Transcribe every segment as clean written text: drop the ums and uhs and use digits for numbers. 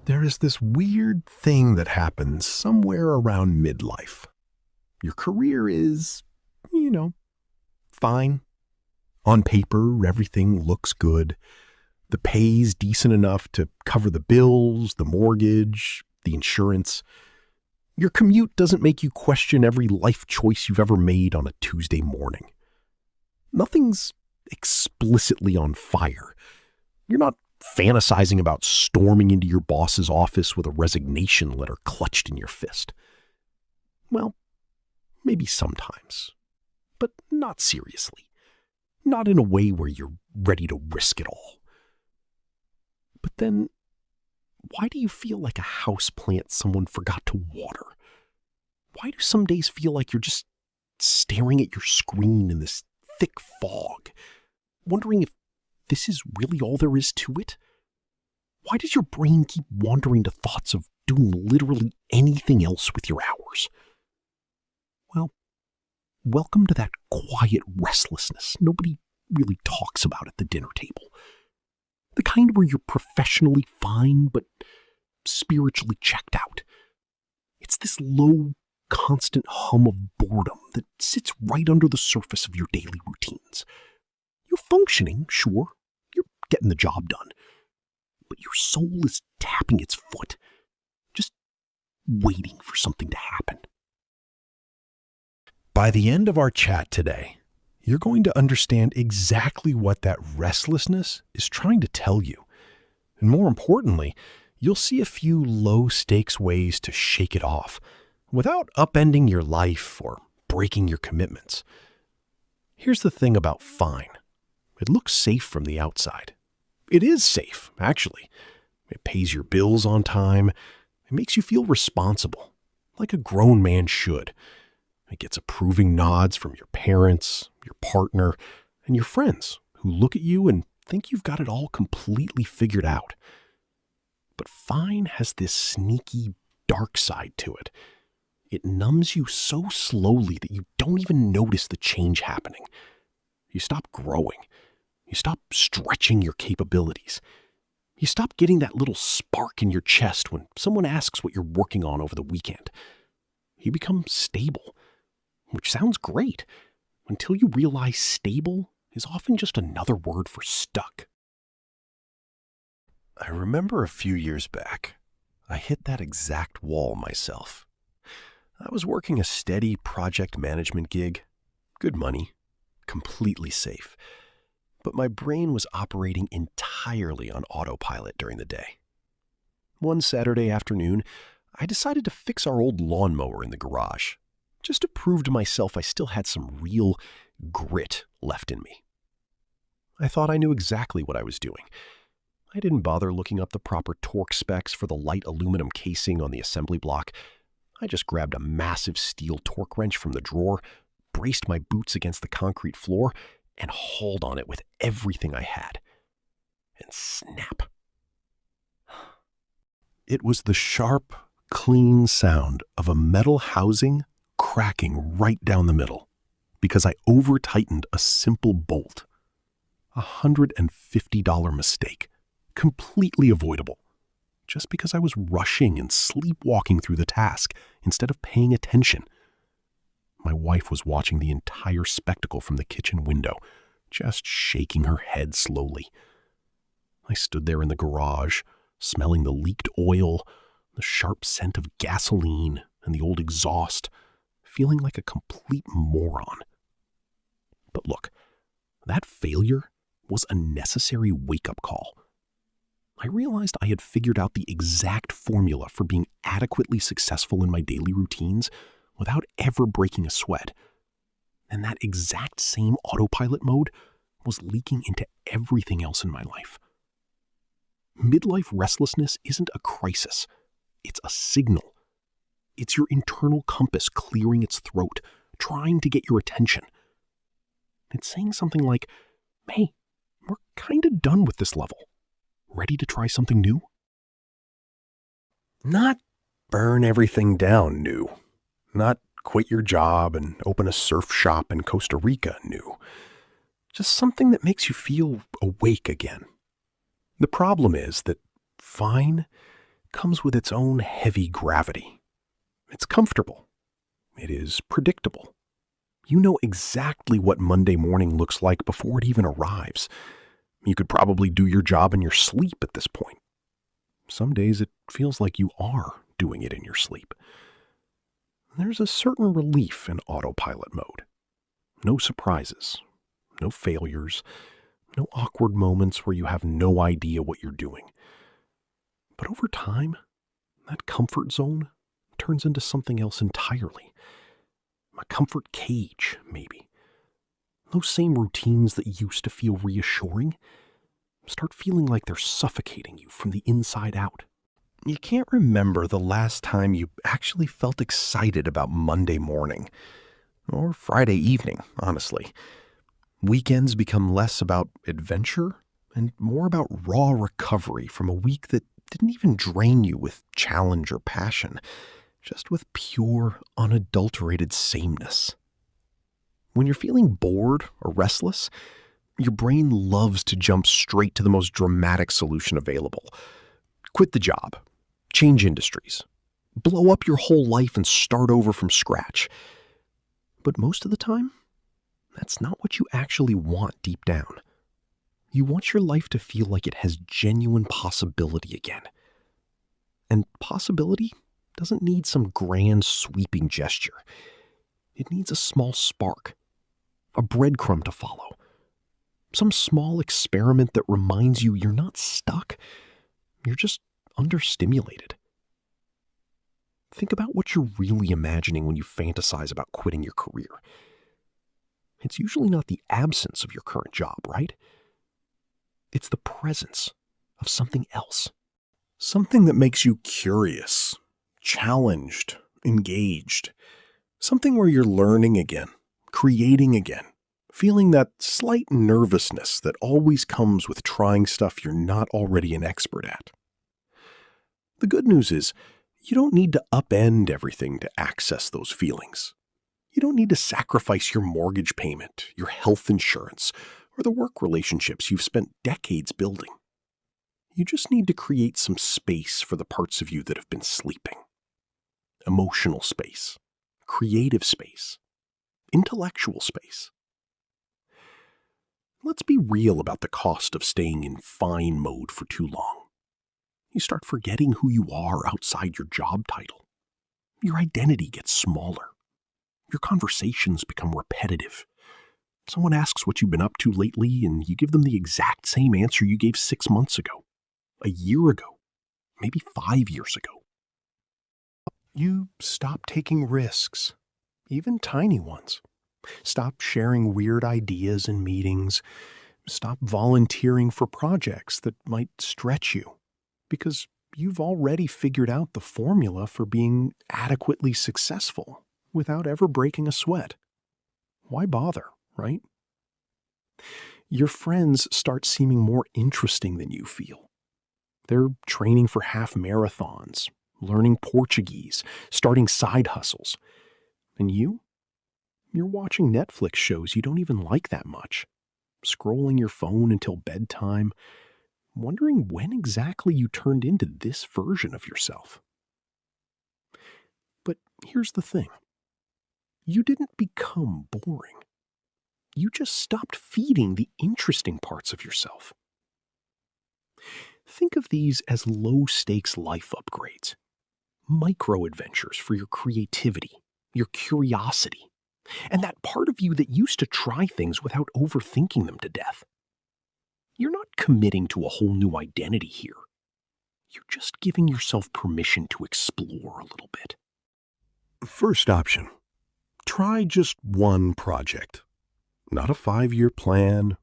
There is this weird thing that happens somewhere around midlife. Your career is, fine. On paper, everything looks good. The pay's decent enough to cover the bills, the mortgage, the insurance. Your commute doesn't make you question every life choice you've ever made on a Tuesday morning. Nothing's explicitly on fire. You're not fantasizing about storming into your boss's office with a resignation letter clutched in your fist. Well, maybe sometimes, but not seriously. Not in a way where you're ready to risk it all. But then, why do you feel like a houseplant someone forgot to water? Why do some days feel like you're just staring at your screen in this thick fog, wondering if this is really all there is to it? Why does your brain keep wandering to thoughts of doing literally anything else with your hours? Well, welcome to that quiet restlessness nobody really talks about at the dinner table. The kind where you're professionally fine, but spiritually checked out. It's this low, constant hum of boredom that sits right under the surface of your daily routines. You're functioning, sure. You're getting the job done. But your soul is tapping its foot, just waiting for something to happen. By the end of our chat today, you're going to understand exactly what that restlessness is trying to tell you. And more importantly, you'll see a few low-stakes ways to shake it off without upending your life or breaking your commitments. Here's the thing about fine. It looks safe from the outside. It is safe, actually. It pays your bills on time. It makes you feel responsible, like a grown man should. It gets approving nods from your parents, your partner, and your friends who look at you and think you've got it all completely figured out. But fine has this sneaky, dark side to it. It numbs you so slowly that you don't even notice the change happening. You stop growing. You stop stretching your capabilities. You stop getting that little spark in your chest when someone asks what you're working on over the weekend. You become stable, which sounds great, until you realize stable is often just another word for stuck. I remember a few years back, I hit that exact wall myself. I was working a steady project management gig, good money, completely safe. But my brain was operating entirely on autopilot during the day. One Saturday afternoon, I decided to fix our old lawnmower in the garage, just to prove to myself I still had some real grit left in me. I thought I knew exactly what I was doing. I didn't bother looking up the proper torque specs for the light aluminum casing on the assembly block. I just grabbed a massive steel torque wrench from the drawer, braced my boots against the concrete floor, and hauled on it with everything I had. And snap. It was the sharp, clean sound of a metal housing cracking right down the middle because I over-tightened a simple bolt. $150 mistake, completely avoidable, just because I was rushing and sleepwalking through the task instead of paying attention. My wife was watching the entire spectacle from the kitchen window, just shaking her head slowly. I stood there in the garage, smelling the leaked oil, the sharp scent of gasoline, and the old exhaust, feeling like a complete moron. But look, that failure was a necessary wake-up call. I realized I had figured out the exact formula for being adequately successful in my daily routines without ever breaking a sweat. And that exact same autopilot mode was leaking into everything else in my life. Midlife restlessness isn't a crisis. It's a signal. It's your internal compass clearing its throat, trying to get your attention. It's saying something like, hey, we're kind of done with this level. Ready to try something new? Not burn everything down new. Not quit your job and open a surf shop in Costa Rica new. Just something that makes you feel awake again. The problem is that fine comes with its own heavy gravity. It's comfortable. It is predictable. You know exactly what Monday morning looks like before it even arrives. You could probably do your job in your sleep at this point. Some days it feels like you are doing it in your sleep. There's a certain relief in autopilot mode. No surprises, no failures, no awkward moments where you have no idea what you're doing. But over time, that comfort zone turns into something else entirely. A comfort cage, maybe. Those same routines that used to feel reassuring start feeling like they're suffocating you from the inside out. You can't remember the last time you actually felt excited about Monday morning, or Friday evening, honestly. Weekends become less about adventure and more about raw recovery from a week that didn't even drain you with challenge or passion, just with pure, unadulterated sameness. When you're feeling bored or restless, your brain loves to jump straight to the most dramatic solution available. Quit the job, change industries, blow up your whole life and start over from scratch. But most of the time, that's not what you actually want deep down. You want your life to feel like it has genuine possibility again. And possibility doesn't need some grand sweeping gesture. It needs a small spark, a breadcrumb to follow, some small experiment that reminds you you're not stuck, you're just understimulated. Think about what you're really imagining when you fantasize about quitting your career. It's usually not the absence of your current job, right? It's the presence of something else. Something that makes you curious, challenged, engaged. Something where you're learning again, creating again, feeling that slight nervousness that always comes with trying stuff you're not already an expert at. The good news is, you don't need to upend everything to access those feelings. You don't need to sacrifice your mortgage payment, your health insurance, or the work relationships you've spent decades building. You just need to create some space for the parts of you that have been sleeping. Emotional space, creative space, intellectual space. Let's be real about the cost of staying in fine mode for too long. You start forgetting who you are outside your job title. Your identity gets smaller. Your conversations become repetitive. Someone asks what you've been up to lately, and you give them the exact same answer you gave 6 months ago, a year ago, maybe 5 years ago. You stop taking risks, even tiny ones. Stop sharing weird ideas in meetings. Stop volunteering for projects that might stretch you, because you've already figured out the formula for being adequately successful without ever breaking a sweat. Why bother, right? Your friends start seeming more interesting than you feel. They're training for half marathons, learning Portuguese, starting side hustles. And you're watching Netflix shows you don't even like that much, scrolling your phone until bedtime, wondering when exactly you turned into this version of yourself. But here's the thing. You didn't become boring. You just stopped feeding the interesting parts of yourself. Think of these as low-stakes life upgrades, micro-adventures for your creativity, your curiosity, and that part of you that used to try things without overthinking them to death. You're not committing to a whole new identity here. You're just giving yourself permission to explore a little bit. First option. Try just one project. Not a 5-year plan,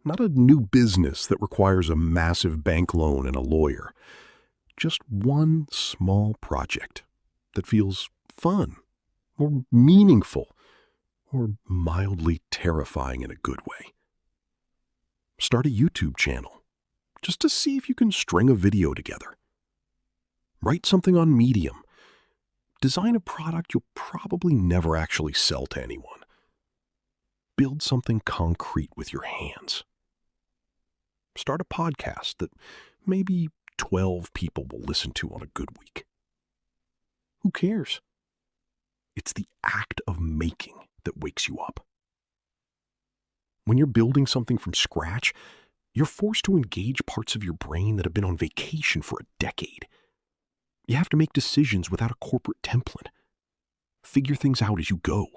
not a new business that requires a massive bank loan and a lawyer. Just one small project that feels fun, or meaningful, or mildly terrifying in a good way. Start a YouTube channel, just to see if you can string a video together. Write something on Medium. Design a product you'll probably never actually sell to anyone. Build something concrete with your hands. Start a podcast that maybe 12 people will listen to on a good week. Who cares? It's the act of making that wakes you up. When you're building something from scratch, you're forced to engage parts of your brain that have been on vacation for a decade. You have to make decisions without a corporate template. Figure things out as you go.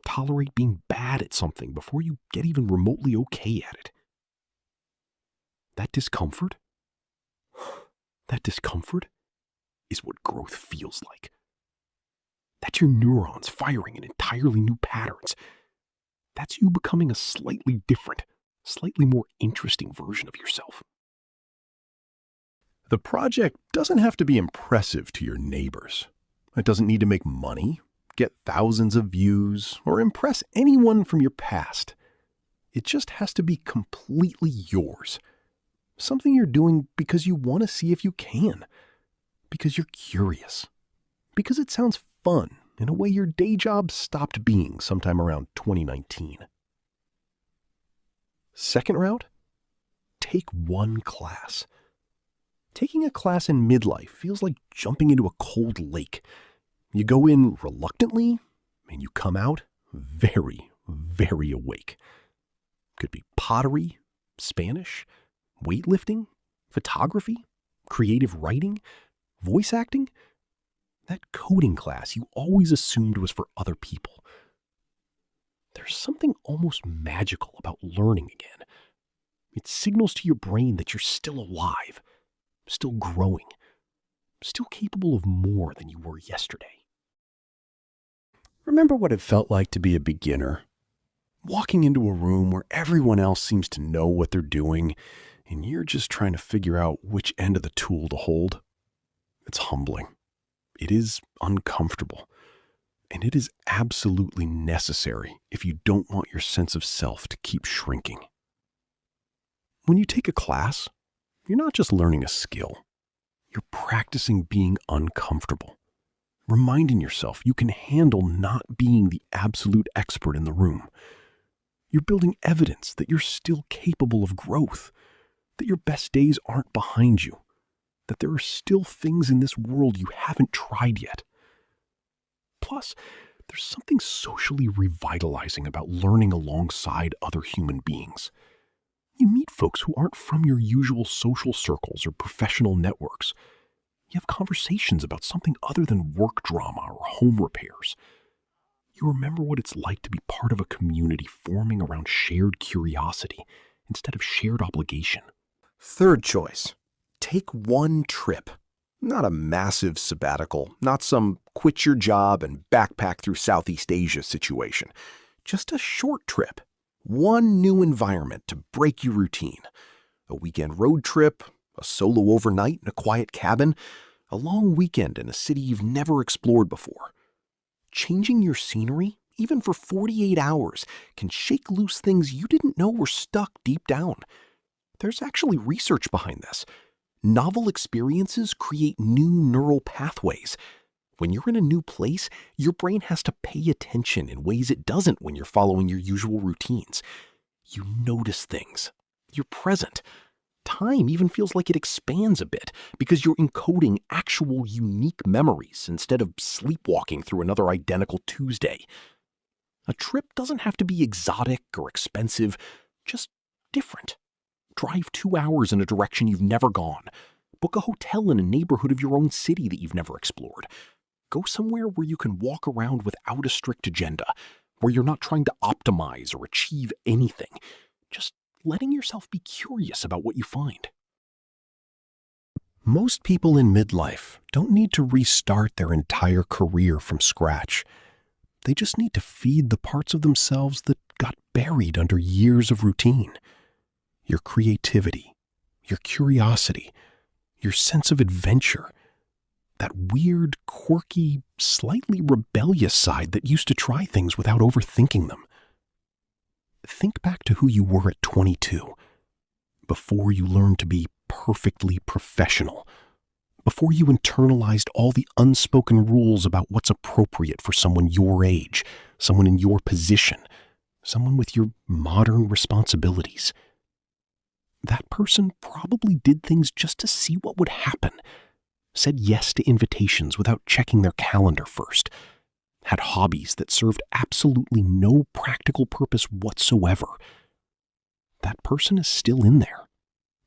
Tolerate being bad at something before you get even remotely okay at it. That discomfort is what growth feels like. That's your neurons firing in entirely new patterns. That's you becoming a slightly different, slightly more interesting version of yourself. The project doesn't have to be impressive to your neighbors. It doesn't need to make money, get thousands of views, or impress anyone from your past. It just has to be completely yours. Something you're doing because you want to see if you can. Because you're curious. Because it sounds fun in a way your day job stopped being sometime around 2019. Second route? Take one class. Taking a class in midlife feels like jumping into a cold lake. You go in reluctantly, and you come out very, very awake. Could be pottery, Spanish, weightlifting, photography, creative writing, voice acting. That coding class you always assumed was for other people. There's something almost magical about learning again. It signals to your brain that you're still alive, still growing, still capable of more than you were yesterday. Remember what it felt like to be a beginner? Walking into a room where everyone else seems to know what they're doing, and you're just trying to figure out which end of the tool to hold? It's humbling. It is uncomfortable. And it is absolutely necessary if you don't want your sense of self to keep shrinking. When you take a class, you're not just learning a skill. You're practicing being uncomfortable, reminding yourself you can handle not being the absolute expert in the room. You're building evidence that you're still capable of growth, that your best days aren't behind you, that there are still things in this world you haven't tried yet. Plus, there's something socially revitalizing about learning alongside other human beings. You meet folks who aren't from your usual social circles or professional networks. You have conversations about something other than work drama or home repairs. You remember what it's like to be part of a community forming around shared curiosity instead of shared obligation. Third choice, take one trip. Not a massive sabbatical, not some quit your job and backpack through Southeast Asia situation. Just a short trip. One new environment to break your routine. A weekend road trip, a solo overnight in a quiet cabin, a long weekend in a city you've never explored before. Changing your scenery, even for 48 hours, can shake loose things you didn't know were stuck deep down. There's actually research behind this. Novel experiences create new neural pathways. When you're in a new place, your brain has to pay attention in ways it doesn't when you're following your usual routines. You notice things. You're present. Time even feels like it expands a bit because you're encoding actual unique memories instead of sleepwalking through another identical Tuesday. A trip doesn't have to be exotic or expensive, just different. Drive 2 hours in a direction you've never gone. Book a hotel in a neighborhood of your own city that you've never explored. Go somewhere where you can walk around without a strict agenda, where you're not trying to optimize or achieve anything, just letting yourself be curious about what you find. Most people in midlife don't need to restart their entire career from scratch. They just need to feed the parts of themselves that got buried under years of routine. Your creativity, your curiosity, your sense of adventure, that weird, quirky, slightly rebellious side that used to try things without overthinking them. Think back to who you were at 22, before you learned to be perfectly professional, before you internalized all the unspoken rules about what's appropriate for someone your age, someone in your position, someone with your modern responsibilities. That person probably did things just to see what would happen, said yes to invitations without checking their calendar first, had hobbies that served absolutely no practical purpose whatsoever. That person is still in there,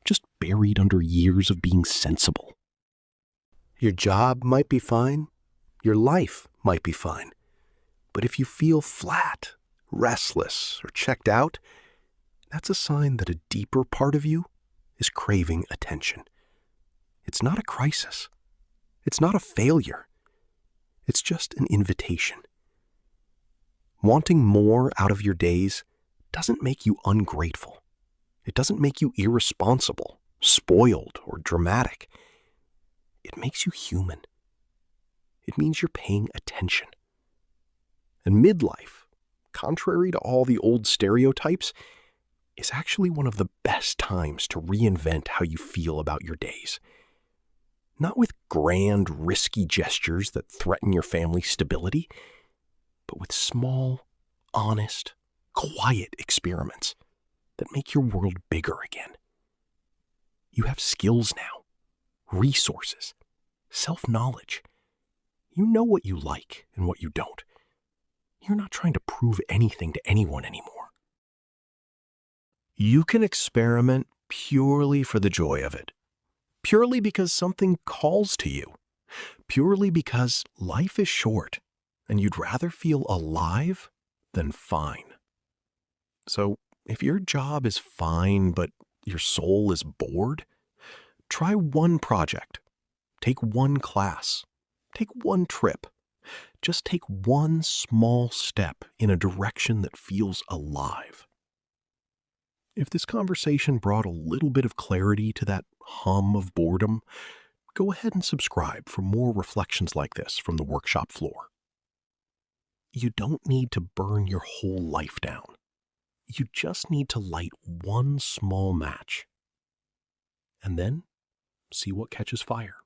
just buried under years of being sensible. Your job might be fine. Your life might be fine. But if you feel flat, restless, or checked out, that's a sign that a deeper part of you is craving attention. It's not a crisis. It's not a failure. It's just an invitation. Wanting more out of your days doesn't make you ungrateful. It doesn't make you irresponsible, spoiled, or dramatic. It makes you human. It means you're paying attention. And midlife, contrary to all the old stereotypes, is actually one of the best times to reinvent how you feel about your days. Not with grand, risky gestures that threaten your family's stability, but with small, honest, quiet experiments that make your world bigger again. You have skills now, resources, self-knowledge. You know what you like and what you don't. You're not trying to prove anything to anyone anymore. You can experiment purely for the joy of it, purely because something calls to you, purely because life is short and you'd rather feel alive than fine. So if your job is fine but your soul is bored, try one project, take one class, take one trip. Just take one small step in a direction that feels alive. If this conversation brought a little bit of clarity to that hum of boredom, go ahead and subscribe for more reflections like this from the workshop floor. You don't need to burn your whole life down. You just need to light one small match, and then see what catches fire.